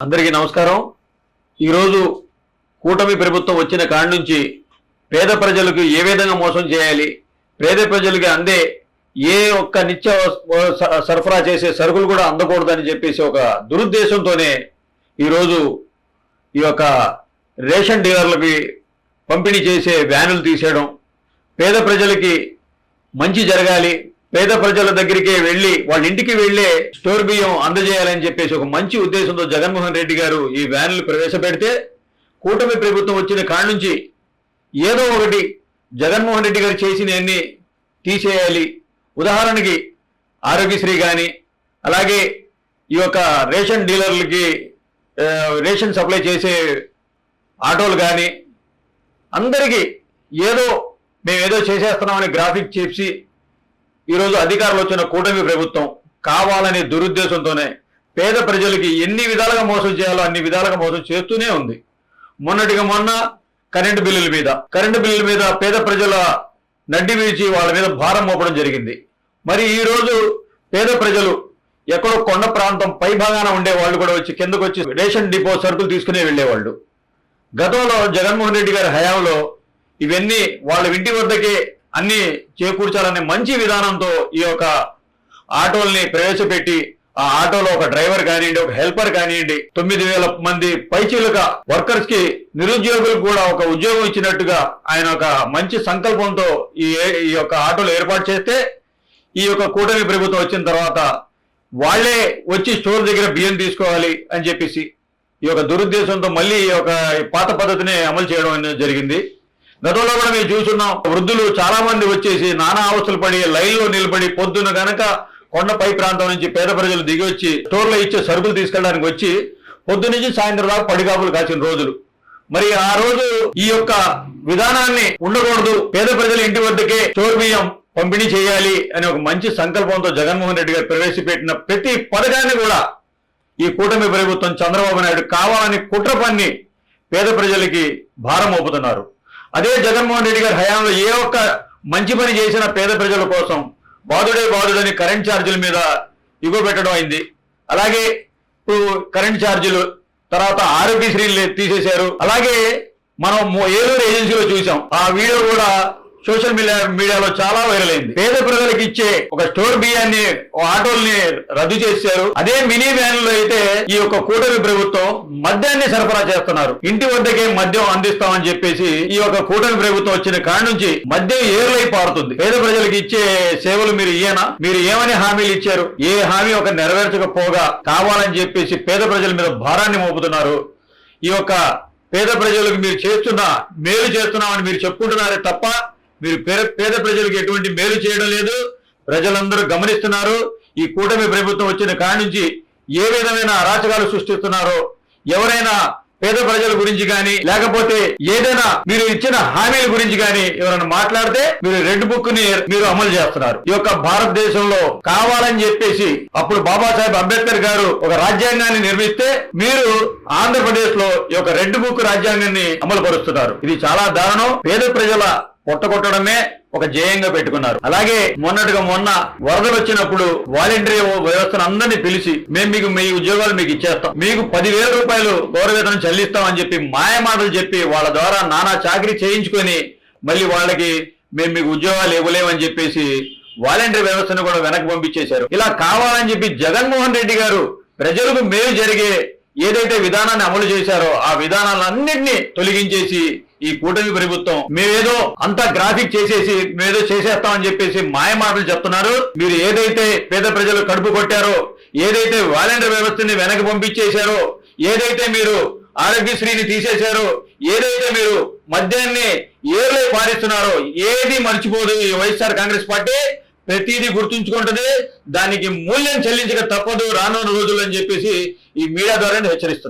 అందరికీ నమస్కారం। ఈరోజు కూటమి ప్రభుత్వం వచ్చిన కాడి నుంచి పేద ప్రజలకు ఏ విధంగా మోసం చేయాలి, పేద ప్రజలకు అందే ఏ ఒక్క నిత్య సరఫరా చేసే సరుకులు కూడా అందకూడదని చెప్పేసి ఒక దురుద్దేశంతోనే ఈరోజు ఈ యొక్క రేషన్ డీలర్లకి పంపిణీ చేసే వ్యానులు తీసేయడం, పేద ప్రజలకి మంచి జరగాలి, పేద ప్రజల దగ్గరికి వెళ్ళి వాళ్ళ ఇంటికి వెళ్ళే స్టోర్ బియ్యం అందజేయాలని చెప్పేసి ఒక మంచి ఉద్దేశంతో జగన్మోహన్ రెడ్డి గారు ఈ వ్యాన్లు ప్రవేశపెడితే కూటమి ప్రభుత్వం వచ్చిన కాడి నుంచి ఏదో ఒకటి జగన్మోహన్ రెడ్డి గారు చేసినవన్నీ తీసేయాలి। ఉదాహరణకి ఆరోగ్యశ్రీ కానీ, అలాగే ఈ యొక్క రేషన్ డీలర్లకి రేషన్ సప్లై చేసే ఆటోలు కానీ అందరికీ మేమేదో చేసేస్తున్నామని గ్రాఫిక్ చేసి ఈరోజు అధికారులు వచ్చిన కూటమి ప్రభుత్వం కావాలనే దురుద్దేశంతోనే పేద ప్రజలకి ఎన్ని విధాలుగా మోసం చేయాలో అన్ని విధాలుగా మోసం చేస్తూనే ఉంది। మొన్న కరెంటు బిల్లుల మీద పేద ప్రజల నడ్డి వీల్చి వాళ్ళ మీద భారం మోపడం జరిగింది। మరి ఈరోజు పేద ప్రజలు ఎక్కడో కొండ ప్రాంతం పై భాగాన ఉండే వాళ్ళు కూడా వచ్చి కిందకు వచ్చి రేషన్ డిపో సరుకులు తీసుకునే వెళ్ళేవాళ్ళు। గతంలో జగన్మోహన్ రెడ్డి గారి హయాంలో ఇవన్నీ వాళ్ళ ఇంటి వద్దకే అన్ని చేకూర్చాలనే మంచి విధానంతో ఈ యొక్క ఆటోల్ని ప్రవేశపెట్టి ఆ ఆటోలో ఒక డ్రైవర్ కానివ్వండి, ఒక హెల్పర్ కానివ్వండి, 9,000 మంది పైచీలుగా వర్కర్స్ కి, నిరుద్యోగులకు కూడా ఒక ఉద్యోగం ఇచ్చినట్టుగా ఆయన ఒక మంచి సంకల్పంతో ఈ యొక్క ఆటోలు ఏర్పాటు చేస్తే ఈ యొక్క కూటమి ప్రభుత్వం వచ్చిన తర్వాత వాళ్లే వచ్చి స్టోర్ దగ్గర బియ్యం తీసుకోవాలి అని చెప్పేసి ఈ యొక్క దురుద్దేశంతో మళ్ళీ ఈ యొక్క పాత పద్ధతిని అమలు చేయడం జరిగింది। గతంలో కూడా మేము చూస్తున్నాం, వృద్ధులు చాలా మంది వచ్చేసి నానా అవస్థలు పడి లైన్లో నిలబడి పొద్దున గనక కొండపై ప్రాంతం నుంచి పేద ప్రజలు దిగి వచ్చి స్టోర్లో ఇచ్చే సరుకులు తీసుకెళ్ళడానికి వచ్చి పొద్దు నుంచి సాయంత్రం దాకా పడిగాపులు కాసిన రోజులు। మరి ఆ రోజు ఈ యొక్క విధానాన్ని ఉండకూడదు, పేద ప్రజల ఇంటి వద్దకే స్టోర్ బియ్యం పంపిణీ చేయాలి అనే ఒక మంచి సంకల్పంతో జగన్మోహన్ రెడ్డి గారు ప్రవేశపెట్టిన ప్రతి పథకాన్ని కూడా ఈ కూటమి ప్రభుత్వం చంద్రబాబు నాయుడు కావాలని కుట్ర పన్ని పేద ప్రజలకి భారం మోపుతున్నారు। అదే జగన్మోహన్ రెడ్డి గారి హయాంలో ఏ ఒక్క మంచి పని చేసిన పేద ప్రజల కోసం బాదుడని కరెంట్ ఛార్జీల మీద ఇగో పెట్టడం అయింది। అలాగే ఇప్పుడు కరెంట్ ఛార్జీలు తర్వాత ఆరోగ్యశ్రీలు తీసేశారు। అలాగే మనం ఏలూరు ఏజెన్సీలో చూసాం, ఆ వీడియో కూడా సోషల్ మీడియాలో చాలా వైరల్ అయింది। పేద ప్రజలకు ఇచ్చే ఒక స్టోర్ బియ్యాన్ని ఆటోల్ని రద్దు చేశారు। అదే మినీ వ్యాన్లో అయితే ఈ యొక్క కూటమి ప్రభుత్వం మద్యాన్ని సరఫరా చేస్తున్నారు, ఇంటి వద్దకే మద్యం అందిస్తామని చెప్పేసి ఈ యొక్క కూటమి ప్రభుత్వం వచ్చిన కాడి నుంచి మద్యం ఏర్లై పారుతుంది। పేద ప్రజలకు ఇచ్చే సేవలు మీరు ఏమని హామీలు ఇచ్చారు, ఏ హామీ ఒక నెరవేర్చకపోగా కావాలని చెప్పేసి పేద ప్రజల మీద భారాన్ని మోపుతున్నారు। ఈ యొక్క పేద ప్రజలకు మీరు మేలు చేస్తున్నామని మీరు చెప్పుకుంటున్నారే తప్ప మీరు పేద ప్రజలకు ఎటువంటి మేలు చేయడం లేదు। ప్రజలందరూ గమనిస్తున్నారు, ఈ కూటమి ప్రభుత్వం వచ్చిన కాడి నుంచి ఏ విధమైన అరాచకాలు సృష్టిస్తున్నారో, ఎవరైనా పేద ప్రజల గురించి కానీ లేకపోతే ఏదైనా మీరు ఇచ్చిన హామీల గురించి కానీ ఎవరైనా మాట్లాడితే మీరు రెడ్ బుక్ ని మీరు అమలు చేస్తున్నారు। ఈ యొక్క భారతదేశంలో కావాలని చెప్పేసి అప్పుడు బాబాసాహెబ్ అంబేద్కర్ గారు ఒక రాజ్యాంగాన్ని నిర్మిస్తే మీరు ఆంధ్రప్రదేశ్ లో ఈ యొక్క రెడ్ బుక్ రాజ్యాంగాన్ని అమలు పరుస్తున్నారు। ఇది చాలా దారుణం। పేద ప్రజల పొట్టగొట్టడమే ఒక జయంగా పెట్టుకున్నారు। అలాగే మొన్న వరదలు వచ్చినప్పుడు వాలంటరీ వ్యవస్థను అందరినీ పిలిచి మేము మీ ఉద్యోగాలు మీకు ఇచ్చేస్తాం, మీకు 10,000 రూపాయలు గౌరవేతనం చెల్లిస్తామని చెప్పి మాయమాటలు చెప్పి వాళ్ళ ద్వారా నానా చాకరీ చేయించుకొని మళ్ళీ వాళ్ళకి మేము మీకు ఉద్యోగాలు ఇవ్వలేమని చెప్పేసి వాలంటరీ వ్యవస్థను కూడా వెనక్కి పంపించేశారు। ఇలా కావాలని చెప్పి జగన్మోహన్ రెడ్డి గారు ప్రజలకు మేలు జరిగే ఏదైతే విధానాన్ని అమలు చేశారో ఆ విధానాలన్నింటినీ తొలగించేసి ఈ కూటమి ప్రభుత్వం మేమేదో అంతా గ్రాఫిక్ చేసేసి మేమేదో చేసేస్తామని చెప్పేసి మాయమాటలు చెప్తున్నారు। మీరు ఏదైతే పేద ప్రజలు కడుపు కొట్టారో, ఏదైతే వాలంటీర్ వ్యవస్థని వెనక్కి పంపించేశారో, ఏదైతే మీరు ఆరోగ్యశ్రీని తీసేశారో, ఏదైతే మీరు మద్యాన్ని ఏర్లై పారిస్తున్నారో ఏది మర్చిపోదు ఈ వైఎస్ఆర్ కాంగ్రెస్ పార్టీ। ప్రతిదీ గుర్తుంచుకుంటుంది, దానికి మూల్యం చెల్లించక తప్పదు రానున్న రోజులు అని చెప్పేసి ఈ మీడియా ద్వారా హెచ్చరిస్తున్నారు।